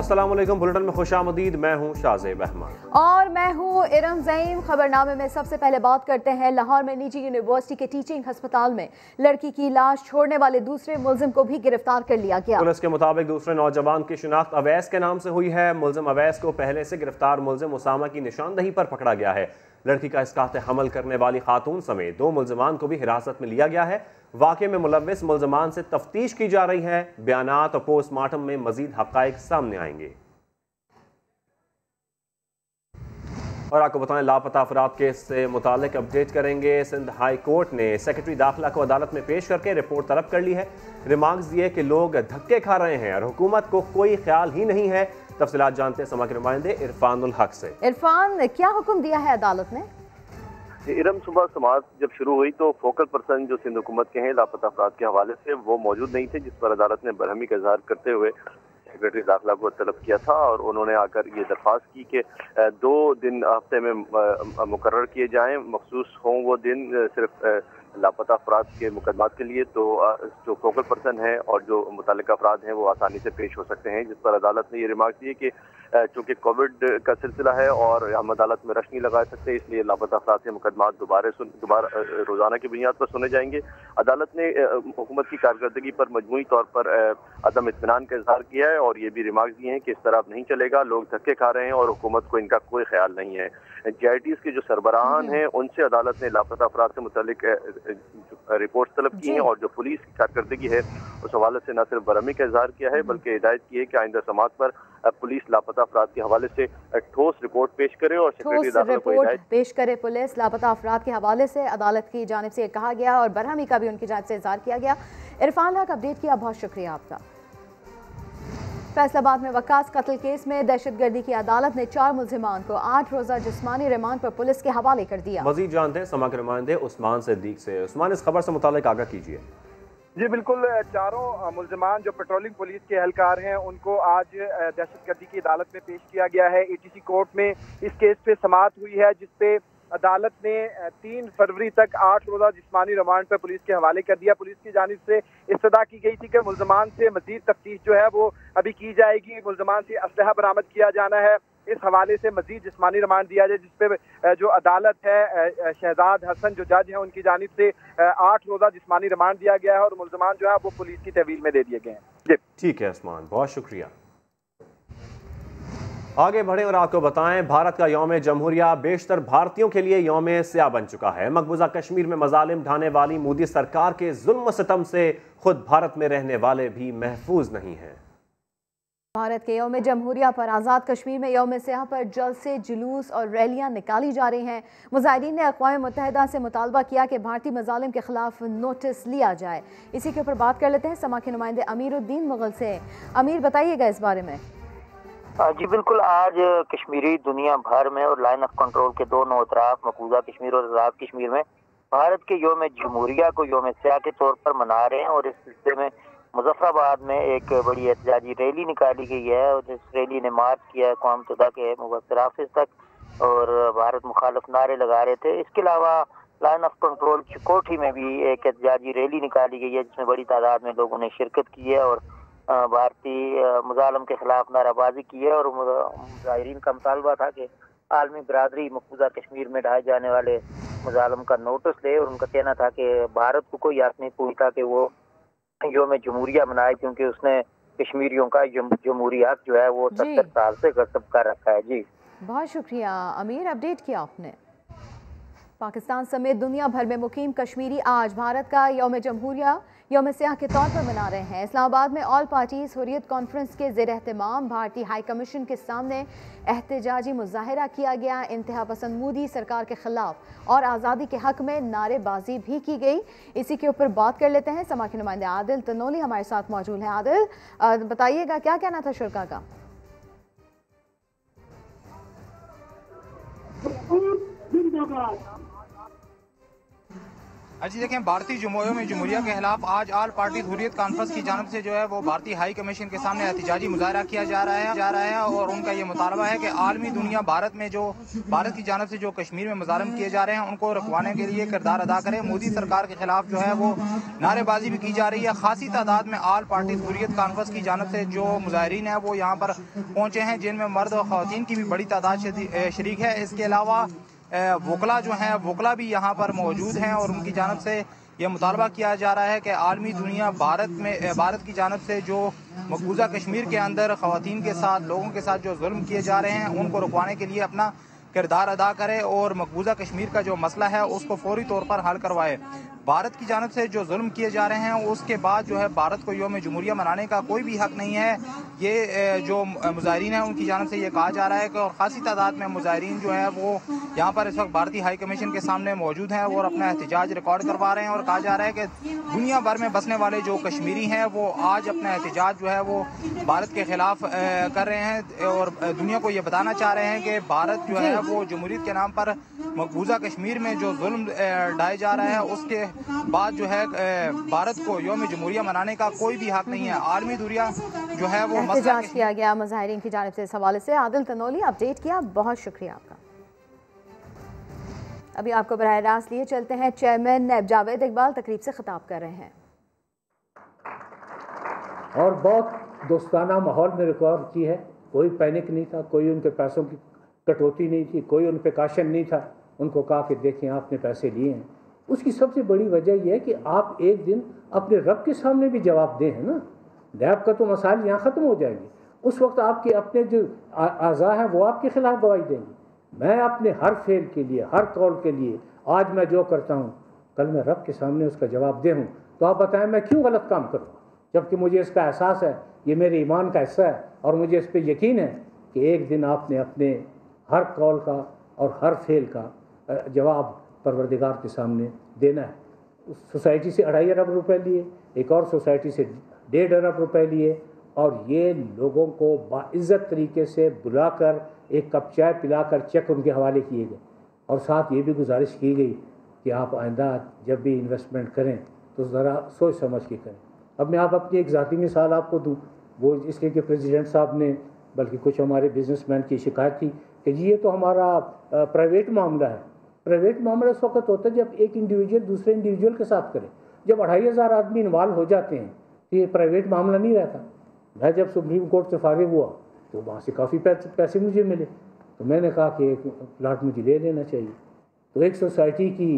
अस्सलाम वालेकुम। बुलेटिन में खुशामदीद। मैं हूँ शाज़ेब अहमद और मैं हूँ इरम ज़ईम। खबरनामे में सबसे पहले बात करते हैं लाहौर में निजी यूनिवर्सिटी के टीचिंग अस्पताल में लड़की की लाश छोड़ने वाले दूसरे मुल्जिम को भी गिरफ्तार कर लिया गया। पुलिस के मुताबिक दूसरे नौजवान की शिनाख्त अवैस के नाम से हुई है। मुल्जिम अवैस को पहले से गिरफ्तार मुल्जिम उसामा की निशानदही पर पकड़ा गया है। लड़की का इसकात हमल करने वाली खातून समेत 2 मुल्जिमान को भी हिरासत में लिया गया है। वाक़े में मुलव्विस मुल्जिमान से तफ्तीश की जा रही है। बयानात और पोस्टमार्टम में मजीद हक़ाइक़ सामने आएंगे। और आपको बताएं, लापता अफराद केस से मुतालिक अपडेट करेंगे। सिंध हाई कोर्ट ने सेक्रेटरी दाखिला को अदालत में पेश करके रिपोर्ट तलब कर ली है। रिमार्क्स दिए कि लोग धक्के खा रहे हैं और हुकूमत को कोई ख्याल ही नहीं है। तफसीलात जानते हैं समा के नुमाइंदे इरफानुल हक से। इरफान, क्या हुक्म दिया है अदालत ने? इरम, सुबह समाअत जब शुरू हुई तो फोकल पर्सन जो सिंध हुकूमत के हैं लापता अफराद के हवाले से वो मौजूद नहीं थे, जिस पर अदालत ने बरहमी का इजहार करते हुए सेक्रेटरी दाखिला को तलब किया था और उन्होंने आकर ये दरख्वास्त की कि 2 दिन हफ्ते में मुकर्रर किए जाएं। मखसूस हों वो दिन सिर्फ लापता अफराद के मुकदमात के लिए, तो जो फोकल पर्सन है और जो मुतल्लिका अफराद हैं वो आसानी से पेश हो सकते हैं। जिस पर अदालत ने ये रिमार्क दिए कि चूँकि कोविड का सिलसिला है और हम अदालत में रश नहीं लगा सकते, इसलिए लापता अफराद के मुकदमात दोबारा रोज़ाना की बुनियाद पर सुने जाएंगे। अदालत ने हुकूमत की कारकर्दगी पर मजमूई तौर पर अदम इत्मीनान का इजहार किया है और ये भी रिमार्क दिए हैं कि इस तरह अब नहीं चलेगा। लोग धक्के खा रहे हैं और हुकूमत को इनका कोई ख्याल नहीं है। JITs के जो सरबराहान हैं उनसे अदालत ने लापता अफराद से मुतल्लिक रिपोर्ट तलब की हैं और जो पुलिस की कारकर्दगी है उस हवाले से न सिर्फ बरहमी का इजहार किया है बल्कि हिदायत की है कि आइंदा समाअत पर पुलिस लापता अफराद के हवाले से ठोस रिपोर्ट पेश करे और सेक्रेटरी दाखिला को हिदायत पेश करे। पुलिस लापता अफराद के हवाले से अदालत की जानिब से कहा गया और बरहमी का भी उनकी जानिब से इजहार किया गया। इरफान हक, अपडेट किया, बहुत शुक्रिया आपका। फैसलाबाद में वक्कास कत्ल केस में दहशतगर्दी की अदालत ने 4 मुल्जिमान को 8 रोज़ा जिस्मानी रिमांड पर पुलिस के हवाले कर दिया। मजीद जानते हैं समा के नुमाइंदे उस्मान सिद्दीक से। उस्मान, इस खबर से मुतालिक आगाह कीजिए। जी बिल्कुल, चारों मुल्जिमान जो पेट्रोलिंग पुलिस के एहलकार हैं उनको आज दहशतगर्दी की अदालत में पेश किया गया है। ATC कोर्ट में इस केस पे समाअत हुई है जिसपे अदालत ने 3 फरवरी तक 8 रोज़ा जिस्मानी रिमांड पर पुलिस के हवाले कर दिया। पुलिस की जानिब से इस्तदा की गई थी कि मुल्जिमान से मजीद तफ्तीश जो है वो अभी की जाएगी, मुल्जिमान से असलहा बरामद किया जाना है, इस हवाले से मजीद जिस्मानी रिमांड दिया जाए। जिसपे जो अदालत है शहजाद हसन जो जज है उनकी जानिब से 8 रोज़ा जिस्मानी रिमांड दिया गया है और मुल्जिमान जो है वो पुलिस की तहवील में दे दिए गए हैं। ठीक है उस्मान, बहुत शुक्रिया। आगे बढ़े और आपको बताएं, भारत का यौम जमहूरिया बेशतर भारतीयों के लिए यौम स्याह बन चुका है। मकबूजा कश्मीर में मजालिम ढाने वाली मोदी सरकार के जुल्म सितम से खुद भारत में रहने वाले भी महफूज नहीं हैं। भारत के यौम जमहूरिया पर आज़ाद कश्मीर में यौम स्याह पर जलसे, जुलूस और रैलियां निकाली जा रही हैं। मुजाहिदीन ने अक़वाम मुत्तहिदा से मुतालबा किया कि भारतीय मजालिम के खिलाफ नोटिस लिया जाए। इसी के ऊपर बात कर लेते हैं समा के नुमाइंदे अमीरुद्दीन मुगल से। अमीर, बताइएगा इस बारे में। जी बिल्कुल, आज कश्मीरी दुनिया भर में और लाइन ऑफ कंट्रोल के दोनों अतराफ मकबूजा कश्मीर और आज़ाद कश्मीर में भारत के यौम जमहूरिया को यौम स्याह के तौर पर मना रहे हैं और इस सिलसिले में मुजफ्फराबाद में एक बड़ी एहतजाजी रैली निकाली गई है और जिस रैली ने मार्च किया अक़वाम मुत्तहिदा के मुबस्सिर ऑफिस तक और भारत मुखालिफ नारे लगा रहे थे। इसके अलावा लाइन ऑफ कंट्रोल चिकोठी में भी एक एहतजाजी रैली निकाली गई है जिसमें बड़ी तादाद में लोगों ने शिरकत की है और भारतीय मुजालिम के खिलाफ नाराबाजी की है और मुजाहिरीन का मुतालबा था कि आलमी बरादरी मकबूजा कश्मीर में ढाए जाने वाले मुजालिम का नोटिस ले और उनका कहना था कि भारत को कोई याद नहीं पूछता कि वो यौम जमहूरिया मनाए क्योंकि उसने कश्मीरियों का जमहूरी हक जो है वो 70 साल से गस्ब कर रखा है। जी बहुत शुक्रिया अमीर, अपडेट किया आपने। पाकिस्तान समेत दुनिया भर में मुकीम कश्मीरी आज भारत का यौम जमहूरिया यौम स्याह के तौर पर मना रहे हैं। इस्लामाबाद में ऑल पार्टीज हुर्रियत कॉन्फ्रेंस के ज़ेर एहतमाम भारतीय हाई कमीशन के सामने एहतजाजी मुजाहरा किया गया। इंतहा पसंद मोदी सरकार के खिलाफ और आज़ादी के हक में नारेबाजी भी की गई। इसी के ऊपर बात कर लेते हैं। समा के नुमाइंदे आदिल तनोली हमारे साथ मौजूद हैं। आदिल, बताइएगा क्या कहना था शुरा का? जी देखें, भारतीय जमहूरिया के खिलाफ आज ऑल पार्टी हुर्रियत कॉन्फ्रेंस की जानब से जो है वो भारतीय हाई कमीशन के सामने एहतजाजी मुजाहरा किया जा रहा है और उनका ये मुतालबा है कि आलमी दुनिया भारत की जानब से जो कश्मीर में मुजारम किए जा रहे हैं उनको रुकवाने के लिए किरदार अदा करे। मोदी सरकार के खिलाफ जो है वो नारेबाजी भी की जा रही है। खासी तादाद में ऑल पार्टी हुर्रियत कॉन्फ्रेंस की जानब से जो मुजाहरीन है वो यहाँ पर पहुँचे हैं, जिनमें मर्द और ख़वातीन की भी बड़ी तादाद शरीक है। इसके अलावा वकला जो हैं वकला भी यहाँ पर मौजूद हैं और उनकी जानब से यह मुतालबा किया जा रहा है कि आलमी दुनिया भारत की जानब से जो मकबूजा कश्मीर के अंदर ख़वातीन के साथ लोगों के साथ जो जुल्म किए जा रहे हैं उनको रुकवाने के लिए अपना किरदार अदा करे और मकबूजा कश्मीर का जो मसला है उसको फौरी तौर पर हल करवाए। भारत की जानब से जो जुल्म किए जा रहे हैं उसके बाद जो है भारत को यौम जमहूरिया मनाने का कोई भी हक नहीं है। ये जो मुजाहिरीन हैं उनकी जानब से ये कहा जा रहा है कि और खासी तादाद में मुजाहिरीन जो है वो यहाँ पर इस वक्त भारतीय हाई कमीशन के सामने मौजूद हैं और अपना एहतजाज रिकॉर्ड करवा रहे हैं और कहा जा रहा है कि दुनिया भर में बसने वाले जो कश्मीरी हैं वो आज अपना एहतजाज जो है वो भारत के खिलाफ कर रहे हैं और दुनिया को ये बताना चाह रहे हैं कि भारत जो है वो जमहूरियत के नाम पर मकबूजा कश्मीर में जो जुल्म ढाया जा रहा है उसके बाद जो है भारत को यौम जमहूरिया मनाने का कोई भी हक नहीं है। आलमी दुनिया जो है वो एहतजाज किया गया मुजाहिरीन की जानिब से। इस हवाले से आदिल तनोली अपडेट किया, बहुत शुक्रिया आपका। अभी आपको बराह रास्त लिए चलते हैं, चेयरमैन नैब जावेद इकबाल तकरीब से खिताब कर रहे हैं और बहुत दोस्ताना माहौल में रिकॉर्ड की है। कोई पैनिक नहीं था, कोई उनके पैसों की कटौती नहीं थी, कोई उन पर काशन नहीं था। उनको कहा कि देखें आपने पैसे लिए हैं। उसकी सबसे बड़ी वजह यह है कि आप एक दिन अपने रब के सामने भी जवाब दें, है ना। नैब का तो मसाइल यहाँ ख़त्म हो जाएंगे, उस वक्त आपके अपने जो आज़ा हैं वो आपके खिलाफ गवाही देंगे। मैं अपने हर फेल के लिए, हर कौल के लिए आज मैं जो करता हूँ कल मैं रब के सामने उसका जवाब दे हूँ। तो आप बताएं मैं क्यों गलत काम करूँ, जबकि मुझे इसका एहसास है, ये मेरे ईमान का हिस्सा है और मुझे इस पर यकीन है कि एक दिन आपने अपने हर कौल का और हर फेल का जवाब परवरदिगार के सामने देना है। उस सोसाइटी से 2.5 अरब रुपए लिए, एक और सोसाइटी से 1.5 अरब रुपए लिए और ये लोगों को बाइज़्ज़त तरीके से बुलाकर एक कप चाय पिलाकर चेक उनके हवाले किए गए और साथ ये भी गुजारिश की गई कि आप आइंदा जब भी इन्वेस्टमेंट करें तो ज़रा सोच समझ के करें। अब मैं अपनी एक ज़ाती मिसाल आपको दूँ, वो इसलिए कि प्रेसिडेंट साहब ने बल्कि कुछ हमारे बिजनेसमैन की शिकायत थी कि जी ये तो हमारा प्राइवेट मामला है। प्राइवेट मामला उस वक्त होता है जब एक इंडिविजुअल दूसरे इंडिविजुअल के साथ करे। जब 2,500 आदमी इन्वॉल्व हो जाते हैं तो ये प्राइवेट मामला नहीं रहता। मैं जब सुप्रीम कोर्ट से फारिग हुआ तो वहाँ से काफ़ी पैसे मुझे मिले, तो मैंने कहा कि एक प्लाट मुझे ले लेना चाहिए। तो एक सोसाइटी की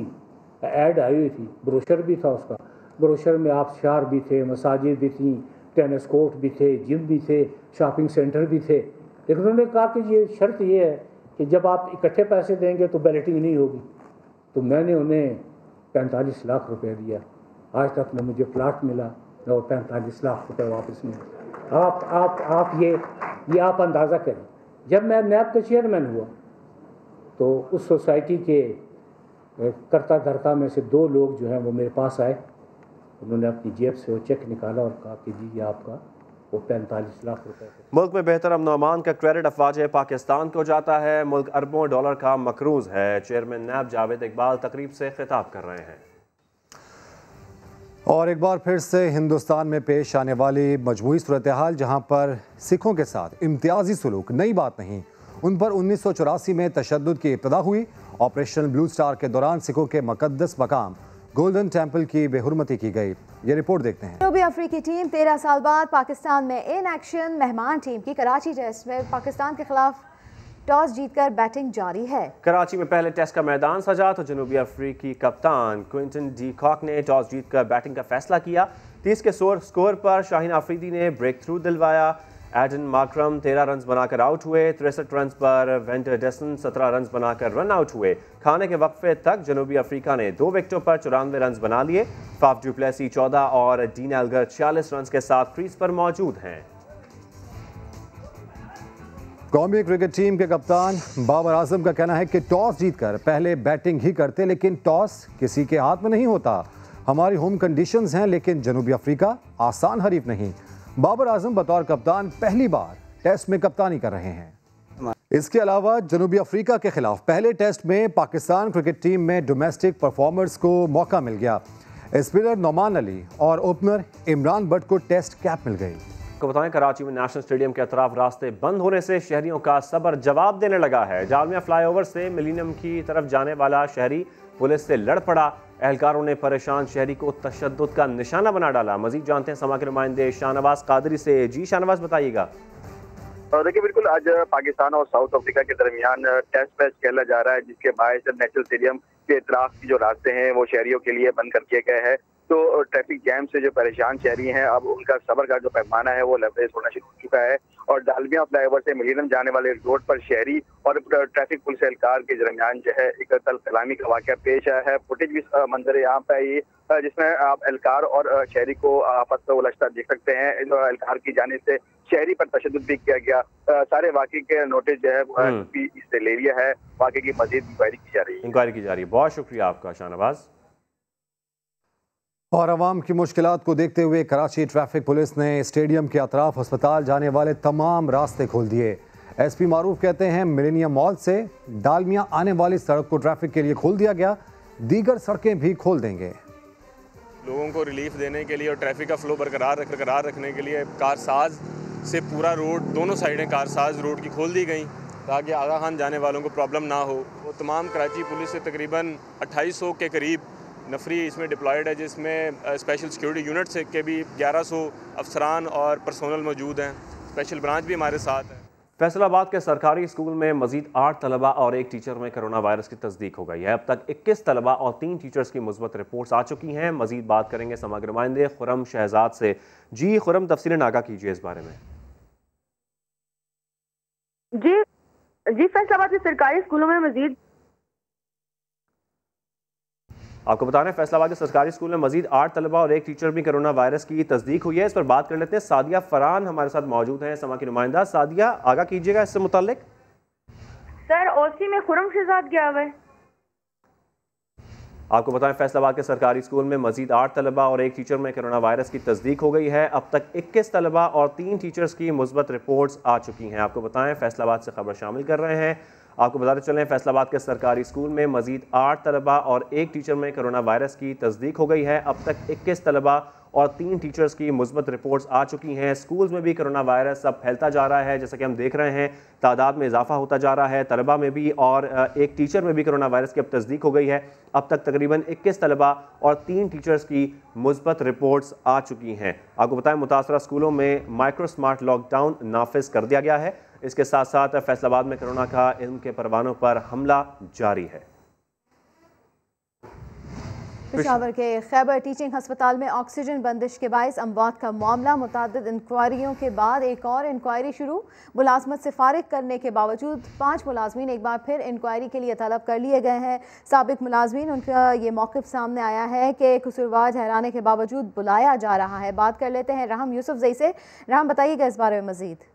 ऐड आई हुई थी, ब्रोशर भी था उसका। ब्रोशर में आबशार भी थे, मसाजिद भी थी, टेनिस कोर्ट भी थे, जिम भी थे, शॉपिंग सेंटर भी थे। लेकिन उन्होंने कहा कि ये शर्त ये है कि जब आप इकट्ठे पैसे देंगे तो बैलेटिंग नहीं होगी। तो मैंने उन्हें 45 लाख रुपए दिया। आज तक न मुझे प्लाट मिला न वो 45 लाख रुपए वापस मिले। आप ये आप अंदाज़ा करें। जब मैं नैब का चेयरमैन हुआ तो उस सोसाइटी के करता धरता में से 2 लोग जो हैं वो मेरे पास आए। उन्होंने अपनी जेब से वो चेक निकाला और कहा कि जी ये आपका वो 45 लाख रुपए। मुल्क में बेहतर अमन अमान का क्रेडिट अफवाज पाकिस्तान को जाता है। मुल्क अरबों डॉलर का मकरूज है। चेयरमैन नैब जावेद इकबाल तकरीब से खिताब कर रहे हैं। और एक बार फिर से हिंदुस्तान में पेश आने वाली मजमूई सूरत हाल, जहाँ पर सिखों के साथ इम्तियाजी सलूक नई बात नहीं, उन पर 1984 में तशद्दुद की इब्तिदा हुई। ऑपरेशन ब्लू स्टार के दौरान सिखों के मुकद्दस मकाम गोल्डन टेम्पल की बेहुरमती की गई। ये रिपोर्ट देखते हैं। जनूबी अफ्रीकी टीम 13 साल बाद पाकिस्तान में इन एक्शन। मेहमान टीम की कराची टेस्ट में पाकिस्तान के खिलाफ टॉस जीतकर बैटिंग जारी है। कराची में पहले टेस्ट का मैदान सजा तो जनूबी अफ्रीकी कप्तान क्विंटन डी कॉक ने टॉस जीतकर बैटिंग का फैसला किया। 30 के स्कोर पर शाहीन आफरीदी ने ब्रेक थ्रू दिलवाया। एडन माकरम 13 रन बनाकर आउट हुए। 63 रन पर वेंटर डेसन 17 रन बनाकर रन आउट हुए। खाने के वक्फे तक जनूबी अफ्रीका ने 2 विकेटों पर 94 रन बना लिए। फाफ डू प्लेसी 14 और डीन एल्गर 46 रन के साथ क्रीज पर मौजूद हैं। कौमी क्रिकेट टीम के कप्तान बाबर आजम का कहना है कि टॉस जीतकर पहले बैटिंग ही करते, लेकिन टॉस किसी के हाथ में नहीं होता। हमारी होम कंडीशंस हैं, लेकिन जनूबी अफ्रीका आसान हरीफ नहीं। बाबर आजम बतौर कप्तान पहली बार टेस्ट में कप्तानी कर रहे हैं। इसके अलावा जनूबी अफ्रीका के खिलाफ पहले टेस्ट में पाकिस्तान क्रिकेट टीम में डोमेस्टिक परफॉर्मर्स को मौका मिल गया। स्पिनर नोमान अली और ओपनर इमरान बट को टेस्ट कैप मिल गई। आपको बताएं, कराची में नेशनल स्टेडियम के अतराफ रास्ते बंद होने से शहरियों का सब्र जवाब देने लगा है। जालमिया फ्लाईओवर से मिलीनियम की तरफ जाने वाला शहरी पुलिस से लड़ पड़ा। एहलकारों ने परेशान शहरी को तशद्दुद का निशाना बना डाला। मजीद जानते हैं समा के नुमाइंदे शाहनवाज कादरी से। जी शाहनवाज, बताइएगा। देखिए, बिल्कुल आज पाकिस्तान और साउथ अफ्रीका के दरमियान टेस्ट मैच खेला जा रहा है, जिसके बायस नेशनल स्टेडियम के इतराफ की जो रास्ते हैं वो शहरियों के लिए बंद कर दिए गए हैं। तो ट्रैफिक जैम से जो परेशान शहरी हैं, अब उनका सब्र का जो पैमाना है वो लबरेज होना शुरू हो चुका है। और डालमिया फ्लाईओवर से मिलीनियम जाने वाले रोड पर शहरी और ट्रैफिक पुलिस एहलकार के दरमियान जो है एक तल कलामी का वाक़या पेश आया है। फुटेज भी मंजर यहाँ पे आई, जिसमें आप एहलकार और शहरी को आपस में उलझता देख सकते हैं। एहलकार की जानिब से शहरी पर तशद्दुद भी किया गया। सारे वाक़े के नोटिस जो है इससे ले लिया है। वाक़े की मजीद इंक्वायरी की जा रही है। बहुत शुक्रिया आपका शाहनवाज। और आवाम की मुश्किलात को देखते हुए कराची ट्रैफिक पुलिस ने स्टेडियम के अतराफ अस्पताल जाने वाले तमाम रास्ते खोल दिए। एसपी मारूफ कहते हैं मिलेनियम मॉल से डालमिया आने वाली सड़क को ट्रैफिक के लिए खोल दिया गया, दीगर सड़कें भी खोल देंगे। लोगों को रिलीफ देने के लिए और ट्रैफिक का फ्लो बरकरार रखने के लिए कारसाज से पूरा रोड, दोनों साइडें कारसाज रोड की खोल दी गई ताकि आगा खान जाने वालों को प्रॉब्लम ना हो। वो तमाम कराची पुलिस से तकरीबन 2800 के करीब नफरी इसमें डिप्लॉयड है, जिसमें स्पेशल सिक्योरिटी यूनिट से के भी 1100 अफसरान और पर्सोनल मौजूद हैं। स्पेशल ब्रांच भी हमारे साथ है। फैसलाबाद के सरकारी स्कूल में मजीद 8 तलबा और 1 टीचर में कोरोना वायरस की तस्दीक हो गई है। अब तक 21 तलबा और 3 टीचर्स की मुस्बत रिपोर्ट्स आ चुकी हैं। मजीद बात करेंगे समग्र नुमाइंदे खुरम शहजाद से। जी खुरम, तफसीलें आगाह कीजिए इस बारे में। जी फैसलाबाद के सरकारी स्कूलों में मजीद आपको बता रहे हैं, फैसलाबाद के सरकारी स्कूल में मजीद 8 तलबा और 1 टीचर भी कोरोना वायरस की तस्दीक हुई है। इस पर बात कर लेते हैं। सादिया फरहान हमारे साथ मौजूद हैं, समा की नुमाइंदा। सादिया, आगाह कीजिएगा इससे मुताल्लिक। सर, ओसी में खुरम शहजाद गया हुआ है। आपको बताएं, फैसलाबाद के सरकारी स्कूल में मजीद 8 तलबा और 1 टीचर में कोरोना वायरस की तस्दीक हो गई है। अब तक 21 तलबा और 3 टीचर्स की मुस्बत रिपोर्ट्स आ चुकी हैं। आपको बताएं, फैसलाबाद से खबर शामिल कर रहे हैं। आपको बताते चलें, फैसलाबाद के सरकारी स्कूल में मजीद 8 तलबा और 1 टीचर में कोरोना वायरस की तस्दीक हो गई है। अब तक 21 तलबा और 3 टीचर्स की मुस्बत रिपोर्ट्स आ चुकी हैं। स्कूल्स में भी कोरोना वायरस अब फैलता जा रहा है, जैसा कि हम देख रहे हैं तादाद में इजाफा होता जा रहा है। तलबा में भी और 1 टीचर में भी कोरोना वायरस की अब तस्दीक हो गई है। अब तक तकरीबन 21 तलबा और 3 टीचर्स की मुस्बत रिपोर्ट्स आ चुकी हैं। आपको बताएं, मुतासरा स्कूलों में माइक्रो स्मार्ट लॉकडाउन नाफिज कर दिया गया है। इसके साथ साथ फैसलाबाद में कोरोना का इल्म के परवानों पर हमला जारी है। पेशावर के खैबर टीचिंग अस्पताल में ऑक्सीजन बंदिश के बायस अमवात का मामला। मुतादिद इंक्वायरियों के बाद एक और इंक्वायरी शुरू। मुलाजमत से फारिग करने के बावजूद 5 मुलाजमीन एक बार फिर इंक्वायरी के लिए तलब कर लिए गए हैं। साबिक मुलाजमीन, उनका ये मौक़िफ़ सामने आया है कि कसूरवार ठहराने के बावजूद बुलाया जा रहा है। बात कर लेते हैं राहम यूसुफजई से। राहम, बताइएगा इस बारे में मज़ीद।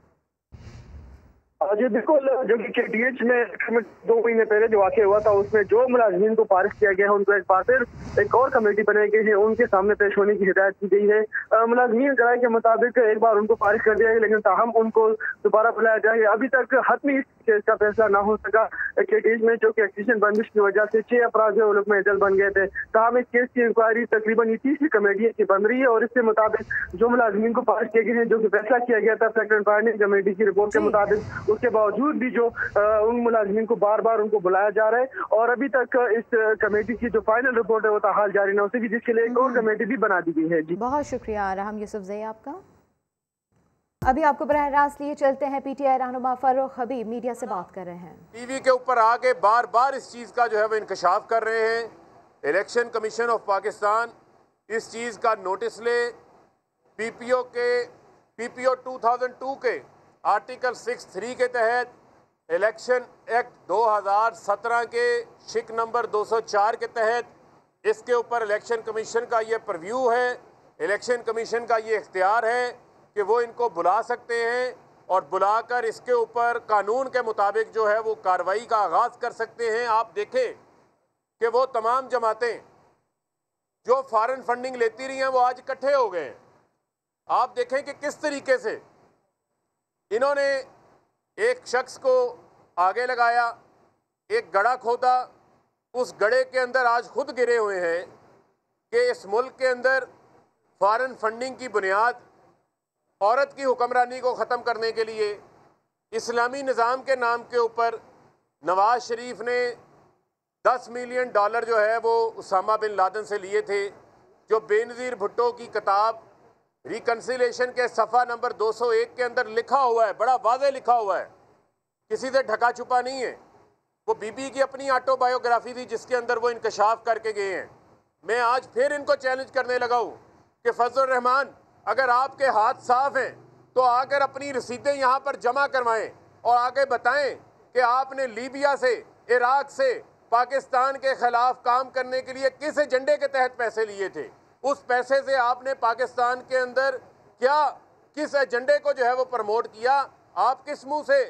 जी बिल्कुल, जो कि KTH में 2 महीने पहले जो वाक़या हुआ था उसमें जो मुलाजमीन को फारिग किया गया है उनको एक बार फिर एक और कमेटी बनाई गई है, उनके सामने पेश होने की हिदायत की गई है। मुलाजमीन कराए के मुताबिक एक बार उनको फारिग कर दिया गया, लेकिन ताहम उनको दोबारा बुलाया जाए। अभी तक हतमी केस का फैसला ना हो सका KTH में, जो कि ऑक्सीजन बंदिश की वजह से 6 अफराद वो लोग में जल बन गए थे। ताहम इस केस की इंक्वायरी तकरीबन 30वीं कमेटी की बन रही है और इसके मुताबिक जो मुलाजमीन को फारिग किए गए हैं, जो कि फैसला किया गया था सेकंड फाइनल कमेटी की रिपोर्ट के मुताबिक, उसके बावजूद भी जो उन मुलाजमीन को बार बार उनको बुलाया जा रहा है और अभी तक इस कमेटी की जो फाइनल रिपोर्ट है वो ताहाल जारी न हो सकी, जिसके लिए एक और कमेटी भी बना दी गई है। जी बहुत शुक्रिया राहम यूसुफजई आपका। अभी आपको बराह रास्त लिए चलते हैं। PTI रहनुमा फारूक हबीब मीडिया से बात कर रहे हैं। टीवी के ऊपर आके बार बार इस चीज़ का जो है वो इंकशाफ कर रहे हैं। इलेक्शन कमीशन ऑफ पाकिस्तान इस चीज़ का नोटिस ले। PPO 2002 के आर्टिकल 6(3) के तहत इलेक्शन एक्ट 2017 के शिक नंबर 204 के तहत इसके ऊपर इलेक्शन कमीशन का ये प्रव्यू है। इलेक्शन कमीशन का ये इख्तियार है कि वो इनको बुला सकते हैं और बुलाकर इसके ऊपर कानून के मुताबिक जो है वो कार्रवाई का आगाज़ कर सकते हैं। आप देखें कि वो तमाम जमातें जो फॉरेन फंडिंग लेती रही हैं वो आज इकट्ठे हो गए हैं। आप देखें कि किस तरीके से इन्होंने एक शख्स को आगे लगाया, एक गड़ा खोदा, उस गड़े के अंदर आज खुद गिरे हुए हैं कि इस मुल्क के अंदर फॉरेन फंडिंग की बुनियाद औरत की हुक्मरानी को ख़त्म करने के लिए इस्लामी निज़ाम के नाम के ऊपर नवाज शरीफ ने $10 मिलियन जो है वो उसामा बिन लादेन से लिए थे, जो बेनज़ीर भुट्टो की किताब रिकन्सिलेशन के सफ़ा नंबर 201 के अंदर लिखा हुआ है, बड़ा वाज़ेह लिखा हुआ है, किसी से ढका छुपा नहीं है। वो बीबी की अपनी ऑटोबायोग्राफी थी जिसके अंदर वो इंकशाफ करके गए हैं। मैं आज फिर इनको चैलेंज करने लगा हूँ कि फजलुर रहमान, अगर आपके हाथ साफ हैं तो आकर अपनी रसीदें यहाँ पर जमा करवाएं और आगे बताएं कि आपने लीबिया से, इराक से पाकिस्तान के खिलाफ काम करने के लिए किस एजेंडे के तहत पैसे लिए थे, उस पैसे से आपने पाकिस्तान के अंदर क्या किस एजेंडे को जो है वो प्रमोट किया। आप किस मुंह से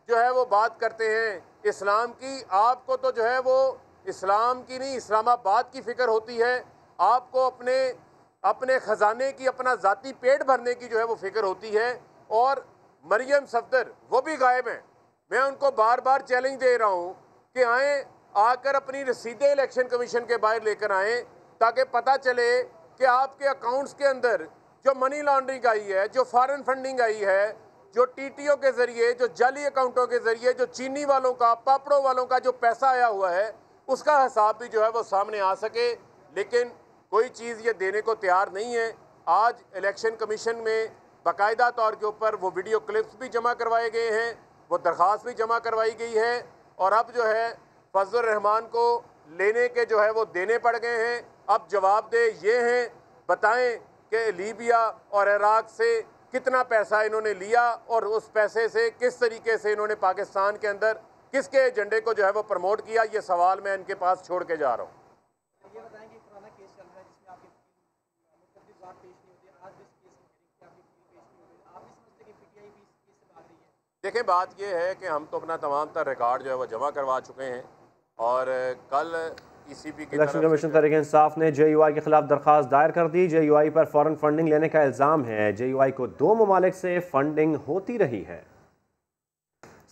जो है वो बात करते हैं इस्लाम की? आपको तो जो है वो इस्लाम की नहीं, इस्लामाबाद की फ़िक्र होती है। आपको अपने ख़जाने की, अपना ज़ाती पेट भरने की जो है वो फ़िक्र होती है। और मरियम सफदर वो भी गायब हैं। मैं उनको बार बार चैलेंज दे रहा हूँ कि आएँ, आकर अपनी रसीदें इलेक्शन कमीशन के बाहर लेकर आएँ ताकि पता चले कि आपके अकाउंट्स के अंदर जो मनी लॉन्ड्रिंग आई है, जो फॉरेन फंडिंग आई है, जो टीटीओ के ज़रिए, जो जाली अकाउंटों के ज़रिए, जो चीनी वालों का, पापड़ों वालों का जो पैसा आया हुआ है, उसका हिसाब भी जो है वो सामने आ सके। लेकिन कोई चीज़ ये देने को तैयार नहीं है। आज इलेक्शन कमीशन में बाकायदा तौर के ऊपर वो वीडियो क्लिप्स भी जमा करवाए गए हैं, वो दरख्वास्त भी जमा करवाई गई है और अब जो है फजलुर रहमान को लेने के जो है वो देने पड़ गए हैं। अब जवाब दे ये हैं, बताएं कि लीबिया और इराक से कितना पैसा इन्होंने लिया और उस पैसे से किस तरीके से इन्होंने पाकिस्तान के अंदर किसके एजेंडे को जो है वो प्रमोट किया। ये सवाल मैं इनके पास छोड़ के जा रहा हूँ। देखें, बात यह है कि हम तो अपना तमाम तर रिकॉर्ड जो है वो जमा करवा चुके हैं और कल ईसीबी की इलेक्शन कमीशन तहरीक इंसाफ ने JUI के खिलाफ दरख्वास्त दायर कर दी। JUI पर फॉरेन फंडिंग लेने का इल्ज़ाम है। JUI को 2 ममालिक से फंडिंग होती रही है।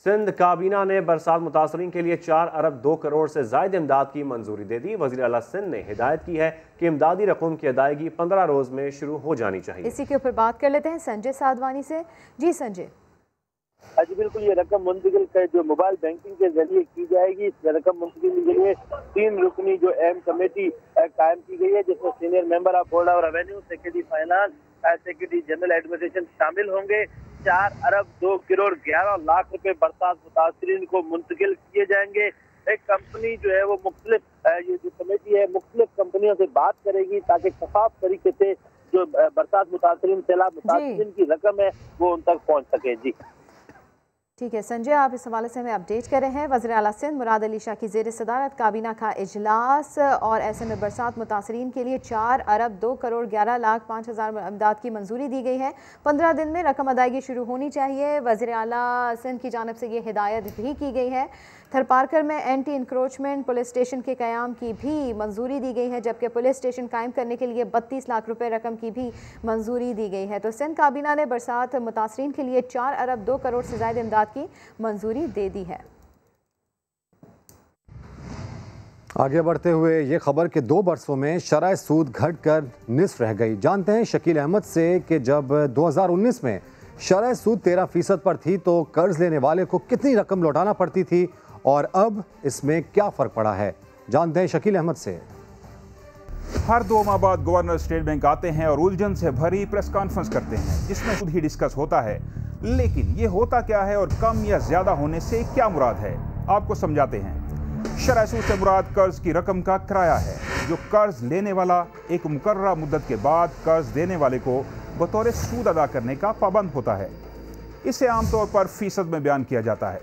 सिंध काबीना ने बरसात मुतासरीन के लिए 4 अरब 2 करोड़ से ज़ायद इमदाद की मंजूरी दे दी। वज़ीर आला सिंध ने हिदायत की है कि इमदादी रकम की अदायगी 15 रोज़ में शुरू हो जानी चाहिए। इसी के ऊपर बात कर लेते हैं संजय साधवानी से। जी संजय। जी बिल्कुल, ये रकम मुंतकिल जो मोबाइल बैंकिंग के जरिए की जाएगी। इस रकम मुंतकिल के लिए 3 रुकनी जो अहम कमेटी कायम की गई है, जिसमें senior member of board of revenue, secretary finance, secretary general administration शामिल होंगे। 4 अरब 2 करोड़ 11 लाख रुपए बरसात मुतासरीन को मुंतकिल किए जाएंगे। एक कंपनी जो है वो ये जो कमेटी है मुख्तलिफ कंपनियों से बात करेगी ताकि शफाफ तरीके से जो बरसात मुतासरीन, सैलाब मुतासरीन की रकम है वो उन तक पहुँच सके। जी ठीक है संजय, आप इस हवाले से हमें अपडेट कर रहे हैं। वज़ीर आला सिंध मुराद अली शाह की ज़ेर सदारत काबीना का इजलास और ऐसे में बरसात मुतासरीन के लिए 4 अरब 2 करोड़ 11 लाख 5 हज़ार इमदाद की मंजूरी दी गई है। 15 दिन में रकम अदायगी शुरू होनी चाहिए। वज़ीर आला सिंध की जानिब से ये हिदायत भी की गई है। थरपारकर में एंटी इंक्रोचमेंट पुलिस स्टेशन के क़याम की भी मंजूरी दी गई है, जबकि पुलिस स्टेशन कायम करने के लिए 32 लाख रुपए रकम की भी मंजूरी दी गई है। तो सिंध काबीना ने बरसात मुतासरीन के लिए 4 अरब 2 करोड़ से ज़ायद इमदाद की मंजूरी दे दी है। आगे बढ़ते हुए ये खबर कि 2 बरसों में शरह सूद घटकर निस्फ रह गई। जानते हैं शकील अहमद से कि जब 2019 में शरह सूद 13% पर थी तो कर्ज लेने वाले को कितनी रकम लौटाना पड़ती थी और अब इसमें क्या फ़र्क पड़ा है। जानते हैं शकील अहमद से। हर 2 माह बाद गवर्नर स्टेट बैंक आते हैं और उलझन से भरी प्रेस कॉन्फ्रेंस करते हैं जिसमें खुद ही डिस्कस होता है। लेकिन ये होता क्या है और कम या ज्यादा होने से क्या मुराद है, आपको समझाते हैं। शरह सूद से मुराद कर्ज की रकम का किराया है जो कर्ज लेने वाला एक मुकर्रर मुद्दत के बाद कर्ज देने वाले को बतौर सूद अदा करने का पाबंद होता है। इसे आमतौर पर फीसद में बयान किया जाता है।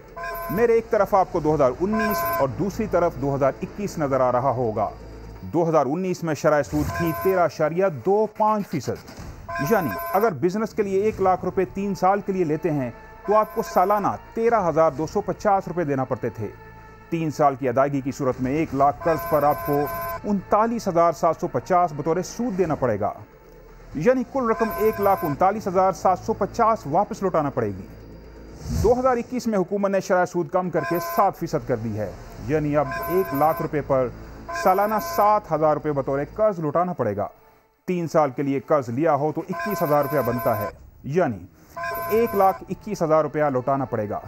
मेरे एक तरफ आपको 2019 और दूसरी तरफ 2021 नजर आ रहा होगा। 2019 में शरह सूद थी 13.25%। यानी अगर बिजनेस के लिए 1 लाख रुपए 3 साल के लिए लेते हैं तो आपको सालाना 13,250 रुपए देना पड़ते थे। 3 साल की अदायगी की सूरत में 1 लाख कर्ज पर आपको 39,750 बतौर सूद देना पड़ेगा। यानी कुल रकम 1,39,750 वापस लौटाना पड़ेगी। 2021 में हुकूमत ने शरह सूद कम करके 7% कर दी है, यानी अब 1 लाख रुपए पर सालाना 7,000 रुपये बतौर कर्ज लौटाना पड़ेगा। 3 साल के लिए कर्ज लिया हो तो 21,000 रुपया बनता है, यानी 1,21,000 रुपया लौटाना पड़ेगा,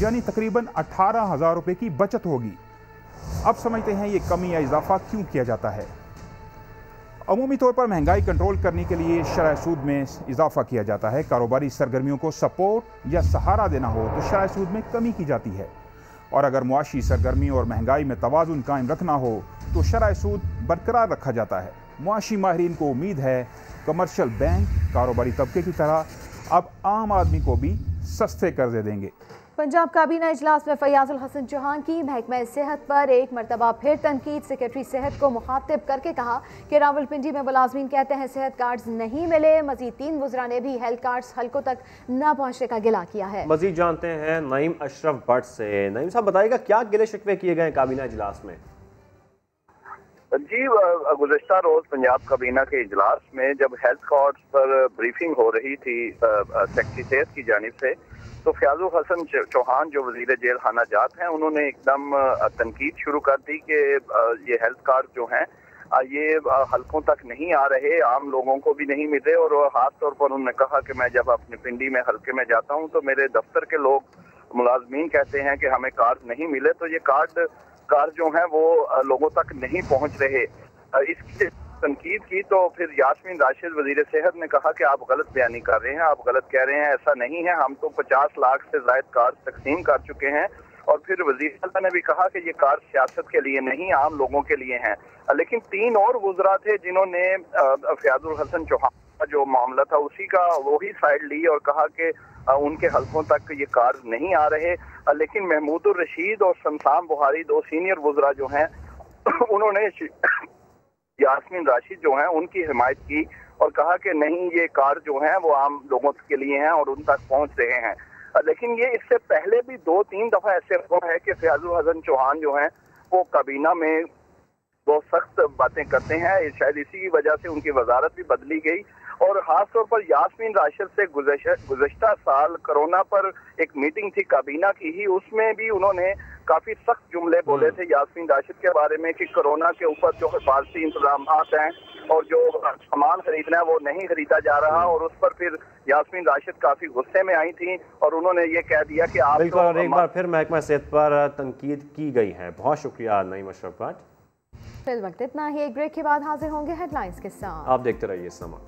यानी तकरीबन 18,000 रुपये की बचत होगी। अब समझते हैं ये कमी या इजाफा क्यों किया जाता है। अमूमी तौर पर महंगाई कंट्रोल करने के लिए शरह सूद में इजाफा किया जाता है। कारोबारी सरगर्मियों को सपोर्ट या सहारा देना हो तो शरह सूद में कमी की जाती है, और अगर मुआशी सरगर्मी और महंगाई में तवाज़ुन कायम रखना हो तो शरह सूद बरकरार रखा जाता है। मुआशी माहिरीन को उम्मीद है कमर्शियल बैंक कारोबारी तबके की तरह अब आम आदमी को भी सस्ते कर्जे देंगे। पंजाब काबीना इजलास में फयाजुल हसन चौहान की महकमा सेहत पर एक मरतबा फिर तनकीद। सेक्रेटरी सेहत को मुखातिब करके कहा कि रावलपिंडी में मुलाजमीन कहते हैं सेहत कार्ड्स नहीं मिले। मजीद 3 वुज़रा ने भी हेल्थ कार्ड्स हल्कों तक न पहुंचने का गिला किया है। मजीद जानते हैं नईम अशरफ भट्ट से। नईम साहब बताइएगा क्या गिले शिकवे किए गए काबीना इजलास में? जी, गुज़श्ता रोज पंजाब काबीना के इजलास में जब हेल्थ कार्ड्स पर ब्रीफिंग हो रही थी सेक्रेटरी सेहत की जानिब से, तो फयाजुल हसन चौहान जो वजीर जेल खाना जात हैं, उन्होंने एकदम तनकीद शुरू कर दी कि ये हेल्थ कार्ड जो हैं ये हल्कों तक नहीं आ रहे, आम लोगों को भी नहीं मिल रहे। और खास तौर पर उन्होंने कहा कि मैं जब अपनी पिंडी में हल्के में जाता हूँ तो मेरे दफ्तर के लोग मुलाजमीन कहते हैं कि हमें कार्ड नहीं मिले, तो ये कार्ड जो हैं वो लोगों तक नहीं पहुँच रहे। इसकी तनकीद की तो फिर यास्मीन राशिद वजीर सेहत ने कहा कि आप गलत बयानी कर रहे हैं, आप गलत कह रहे हैं, ऐसा नहीं है, हम तो 50 लाख से ज्यादा कार्ड तकसीम कर चुके हैं। और फिर वजीर आला ने भी कहा कि ये कार्ड सियासत के लिए नहीं, आम लोगों के लिए हैं। लेकिन 3 और वुज़रा थे जिन्होंने फयाजुल हसन चौहान का जो मामला था उसी का वही साइड ली और कहा कि उनके हल्कों तक ये कार्ड नहीं आ रहे। लेकिन महमूदुर रशीद और शमशान बुहारी 2 सीनियर वुज़रा जो हैं उन्होंने यास्मीन राशिद जो हैं उनकी हिमायत की और कहा कि नहीं, ये कार्ड जो हैं वो आम लोगों के लिए हैं और उन तक पहुंच रहे हैं। लेकिन ये इससे पहले भी 2-3 दफा ऐसे हुआ है कि फयाजुल हसन चौहान जो हैं वो काबीना में बहुत सख्त बातें करते हैं, शायद इसी की वजह से उनकी वजारत भी बदली गई। और खास तौर पर यास्मीन राशिद से गुज़श्ता साल कोरोना पर एक मीटिंग थी काबीना की ही, उसमें भी उन्होंने काफी सख्त जुमले बोले थे यास्मीन राशिद के बारे में कि कोरोना के ऊपर जो हिफाजती इंतजाम हैं और जो सामान खरीदना है वो नहीं खरीदा जा रहा, और उस पर फिर यास्मीन राशिद काफी गुस्से में आई थी और उन्होंने ये कह दिया कि आप बिल्कुल। और एक बार फिर महकमा सेहत पर तनकीद की गई है। बहुत शुक्रिया नईम अशरफ भट्ट। फिल वक्त इतना ही, एक ब्रेक के बाद हाजिर होंगे हेडलाइंस के साथ। आप देखते रहिए समा।